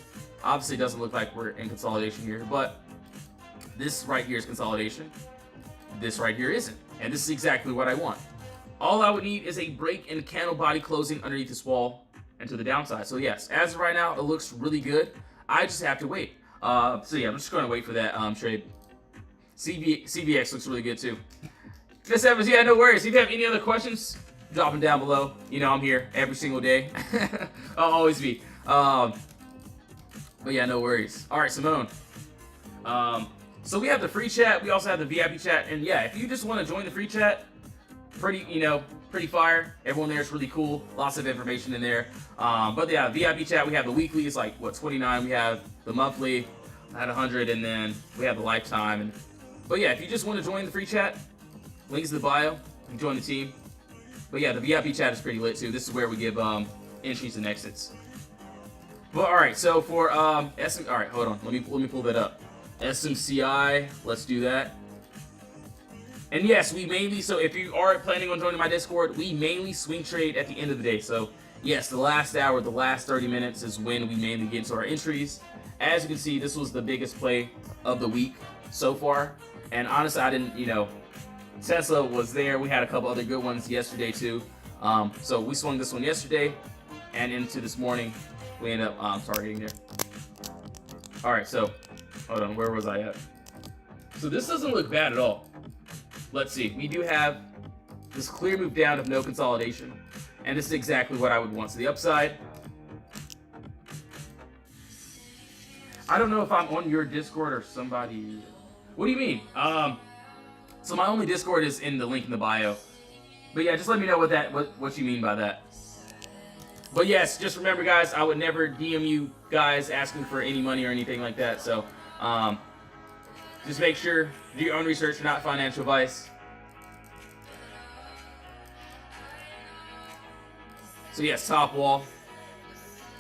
Obviously, it doesn't look like we're in consolidation here, but this right here is consolidation. This right here isn't, and this is exactly what I want. All I would need is a break in candle body closing underneath this wall and to the downside. So yes, as of right now, it looks really good. I just have to wait. So yeah, I'm just going to wait for that trade. CVX looks really good too. Chris Evans, yeah, no worries. If you have any other questions, drop them down below. I'm here every single day. I'll always be. But yeah, no worries. All right, Simone. So we have the free chat. We also have the VIP chat. And yeah, if you just want to join the free chat, pretty fire. Everyone there is really cool. Lots of information in there. But yeah, VIP chat, we have the weekly. It's like, what, 29. We have the monthly at 100. And then we have the lifetime. But yeah, if you just want to join the free chat, links in the bio. You can join the team. But yeah, the VIP chat is pretty lit too. This is where we give entries and exits. But all right, so for all right, hold on. Let me pull that up. SMCI, let's do that. And yes, we mainly, so if you are planning on joining my Discord, we mainly swing trade at the end of the day. So yes, the last hour, the last 30 minutes is when we mainly get into our entries. As you can see, this was the biggest play of the week so far. And honestly, I didn't, Tesla was there. We had a couple other good ones yesterday too. So we swung this one yesterday and into this morning. We end up targeting there. All right, so hold on, where was I at? So this doesn't look bad at all. Let's see, we do have this clear move down of no consolidation, and this is exactly what I would want. So the upside, I don't know if I'm on your Discord or somebody. What do you mean? So my only Discord is in the link in the bio. But yeah, just let me know what you mean by that. But yes, just remember, guys, I would never DM you guys asking for any money or anything like that. So just make sure, do your own research, not financial advice. So yes, top wall,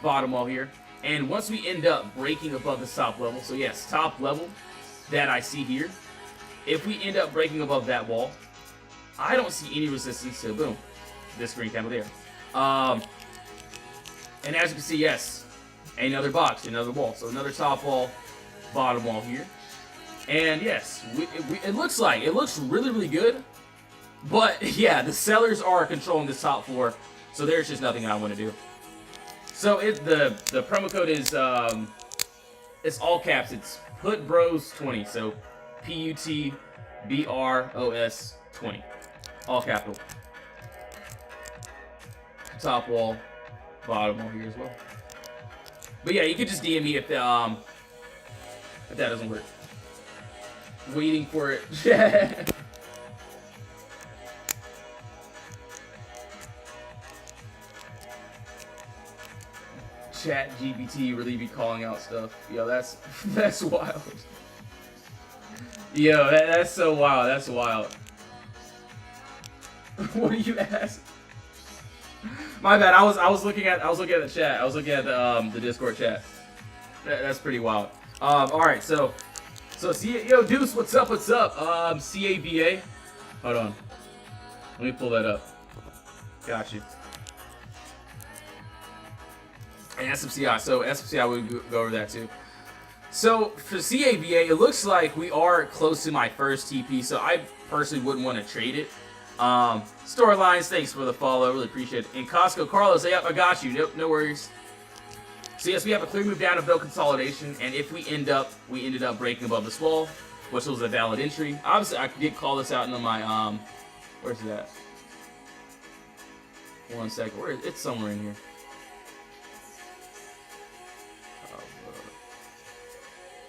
bottom wall here. And once we end up breaking above the top level, so yes, top level that I see here, if we end up breaking above that wall, I don't see any resistance, so boom, this green candle there. And as you can see, yes, another box, another wall. So another top wall, bottom wall here. And yes, it looks really, really good. But yeah, the sellers are controlling this top floor, so there's just nothing I want to do. So the promo code is it's all caps. It's PUTBROS20. So PUTBROS 20, all capital. Top wall, bottom wall here as well. But yeah, you could just DM me if that doesn't work. Waiting for it. Chat GPT really be calling out stuff. Yo, that's wild. Yo, that's so wild. That's wild. What do you ask? My bad. I was looking at the chat. I was looking at the Discord chat. That's pretty wild. All right. So yo, Deuce, what's up? What's up? CAVA. Hold on. Let me pull that up. Got you. And SMCI. So SMCI, we'll go over that too. So for CAVA, it looks like we are close to my first TP, so I personally wouldn't want to trade it. Storylines, thanks for the follow, really appreciate it. And Costco Carlos, yep, I got you. Nope, no worries. So yes, we have a clear move down of no consolidation, and if we ended up breaking above this wall, which was a valid entry. Obviously, I did call this out in my where's it at? 1 second, where is it? It's somewhere in here.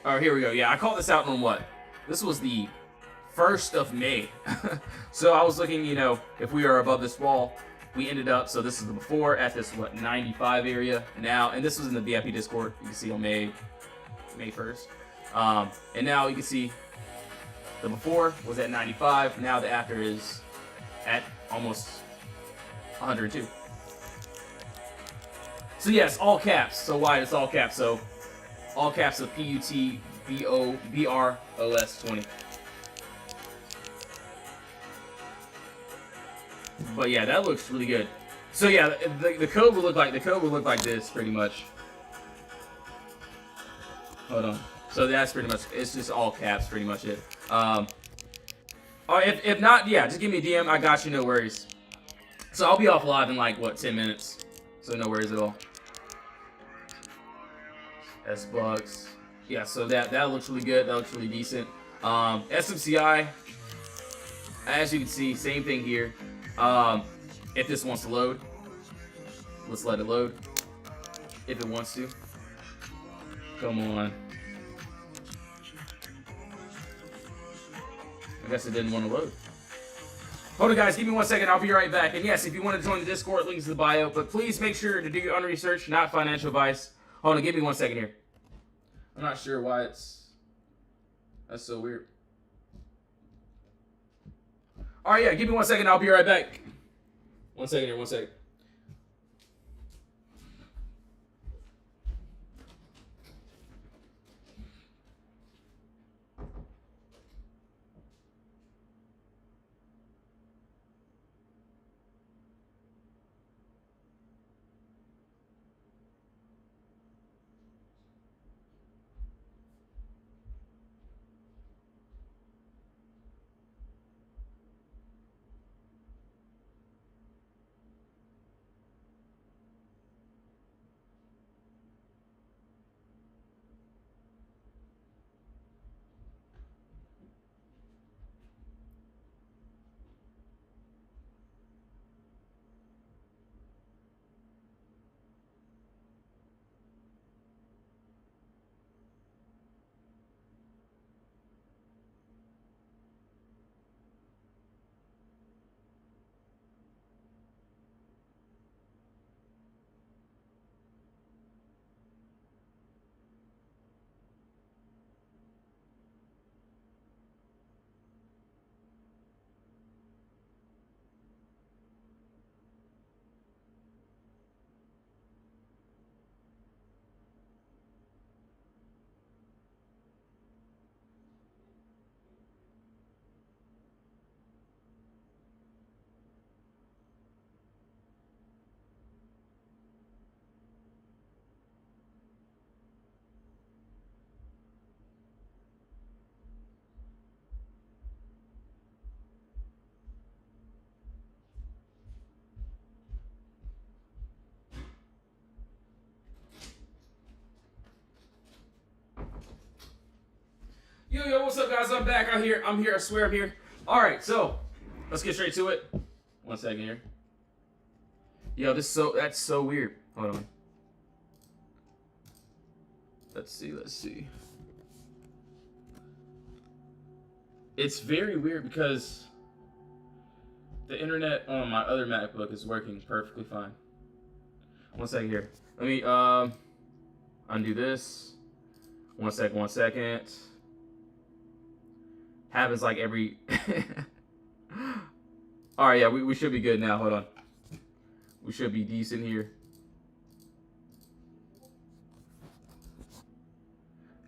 Oh, here we go. Yeah, I called this out on what? This was the 1st of May. So I was looking, you know, if we are above this wall, we ended up, so this is the before at this, what, 95 area now, and this was in the VIP Discord. You can see on May 1st. And now you can see the before was at 95. Now the after is at almost 102. So yes, all caps. So why it's all caps? So all caps of PUTBOBROS 20. But yeah, that looks really good. So yeah, the code would look like this pretty much. Hold on. So that's pretty much, it's just all caps, pretty much it. Or if not, yeah, just give me a DM. I got you, no worries. So I'll be off live in like, what, 10 minutes. So no worries at all. S-Bucks. Yeah, so that looks really good. That looks really decent. SMCI, as you can see, same thing here. If this wants to load, let's let it load. If it wants to. Come on. I guess it didn't want to load. Hold on, guys. Give me 1 second. I'll be right back. And yes, if you want to join the Discord, links in the bio. But please make sure to do your own research, not financial advice. Hold on. Give me 1 second here. I'm not sure why that's so weird. All right, yeah. Give me 1 second. I'll be right back. 1 second here. 1 second. Yo, what's up, guys? I'm back. I'm here. I swear I'm here. All right, so let's get straight to it. 1 second here. Yo, that's so weird. Hold on. Let's see. It's very weird because the internet on my other MacBook is working perfectly fine. 1 second here. Let me undo this. 1 second. Happens like every... Alright, yeah, we should be good now. Hold on. We should be decent here.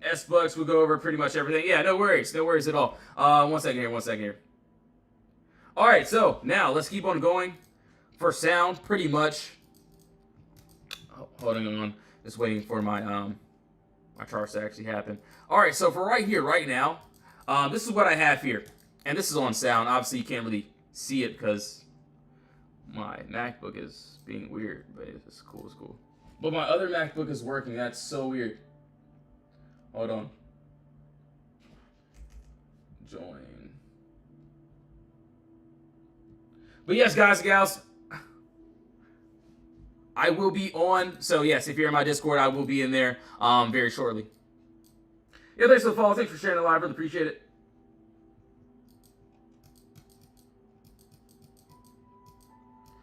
S-Bucks, we'll go over pretty much everything. Yeah, no worries at all. 1 second here. Alright, so now let's keep on going. For sound, pretty much... Holding on. Just waiting for my my charge to actually happen. Alright, so for right here, right now... this is what I have here, and this is on sound. Obviously, you can't really see it because my MacBook is being weird, but it's cool. But my other MacBook is working. That's so weird. Hold on. Join. But yes, guys and gals, I will be on. So yes, if you're in my Discord, I will be in there very shortly. Yeah, thanks for the follow. Thanks for sharing the live. Really appreciate it.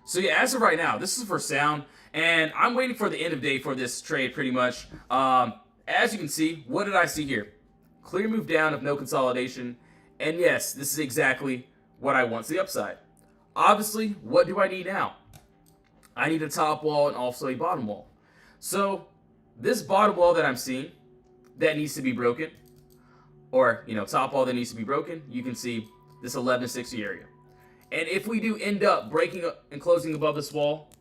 So yeah, as of right now, this is for sound, and I'm waiting for the end of day for this trade pretty much. As you can see, what did I see here? Clear move down of no consolidation, and yes, this is exactly what I want to the upside. Obviously, what do I need now? I need a top wall and also a bottom wall. So this bottom wall that I'm seeing, that needs to be broken, or top wall that needs to be broken, you can see this 1160 area. And if we do end up breaking and closing above this wall,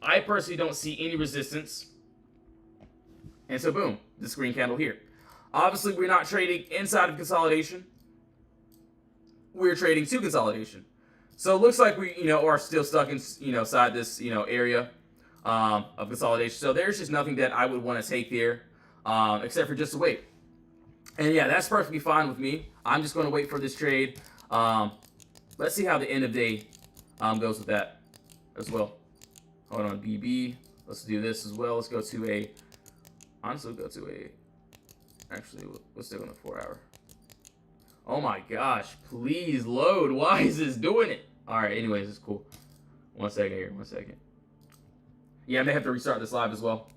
I personally don't see any resistance. And so boom, this green candle here. Obviously, we're not trading inside of consolidation. We're trading to consolidation. So it looks like we, are still stuck in, inside this, area of consolidation. So there's just nothing that I would want to take there, except for just to wait. And yeah, that's perfectly fine with me. I'm just going to wait for this trade. Let's see how the end of day goes with that as well. Hold on, BB. Let's do this as well. Let's go to a, honestly, actually, let's stick on the 4 hour. Oh my gosh, please load. Why is this doing it? All right, anyways, it's cool. 1 second here, 1 second. Yeah, I may have to restart this live as well.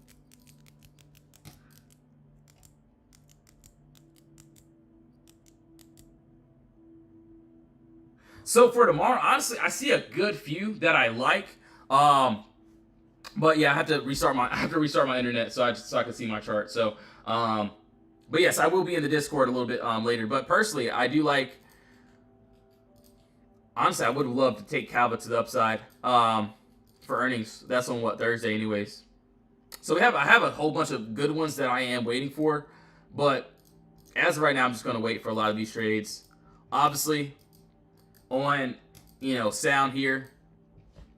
So for tomorrow, honestly, I see a good few that I like. But yeah, I have to restart my internet so I can see my chart. So but yes, I will be in the Discord a little bit later. But personally, I do like, honestly, I would love to take Calva to the upside for earnings. That's on what, Thursday anyways. So I have a whole bunch of good ones that I am waiting for, but as of right now, I'm just going to wait for a lot of these trades. Obviously, on sound here,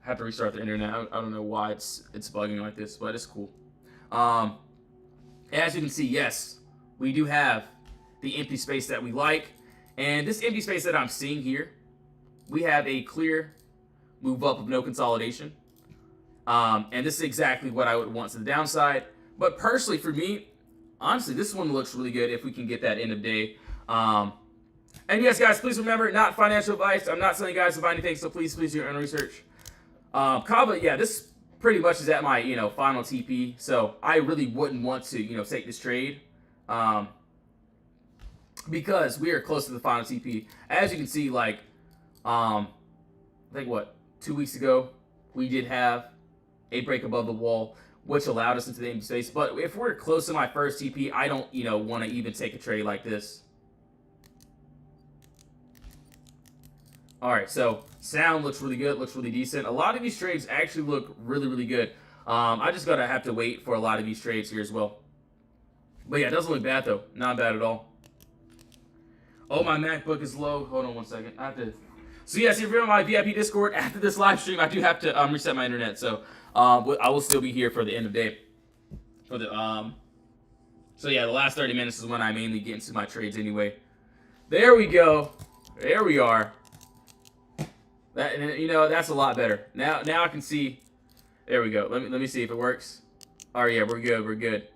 I have to restart the internet. I don't know why it's bugging like this, but it's cool. As you can see, yes, we do have the empty space that we like, and this empty space that I'm seeing here, we have a clear move up of no consolidation. And this is exactly what I would want to the downside. But personally, for me, honestly, this one looks really good if we can get that end of day. And yes, guys, please remember, not financial advice. I'm not telling you guys to buy anything, so please do your own research. Kava, yeah, this pretty much is at my, final TP. So I really wouldn't want to, take this trade. Because we are close to the final TP. As you can see, like, I think 2 weeks ago, we did have a break above the wall, which allowed us into the empty space. But if we're close to my first TP, I don't, want to even take a trade like this. All right, so sound looks really good, looks really decent. A lot of these trades actually look really, really good. I just gotta have to wait for a lot of these trades here as well. But yeah, it doesn't look bad though, not bad at all. Oh, my MacBook is low. Hold on 1 second. I have to. So yes, if you're on my VIP Discord after this live stream, I do have to reset my internet. So I will still be here for the end of day. For the So yeah, the last 30 minutes is when I mainly get into my trades anyway. There we go. There we are. That, that's a lot better. Now I can see. There we go. Let me see if it works. Oh yeah, we're good. We're good.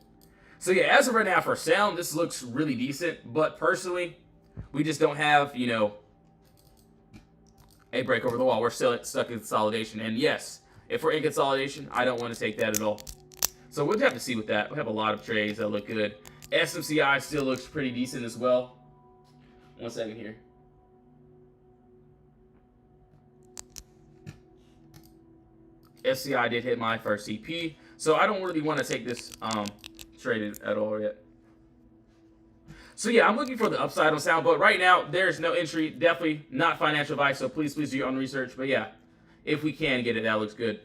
So yeah, as of right now for sound, this looks really decent. But personally, we just don't have a break over the wall. We're still stuck in consolidation. And yes, if we're in consolidation, I don't want to take that at all. So we'll have to see with that. We have a lot of trades that look good. SMCI still looks pretty decent as well. 1 second here. SCI did hit my first CP, so I don't really want to take this trade at all yet. So yeah, I'm looking for the upside on sound, but right now there's no entry. Definitely not financial advice, so please do your own research. But yeah, if we can get it, that looks good.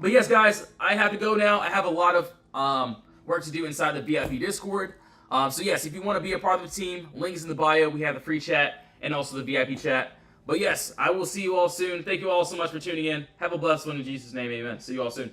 But yes, guys, I have to go now. I have a lot of work to do inside the VIP Discord. So yes, if you want to be a part of the team, link is in the bio. We have the free chat and also the VIP chat. But yes, I will see you all soon. Thank you all so much for tuning in. Have a blessed one in Jesus' name. Amen. See you all soon.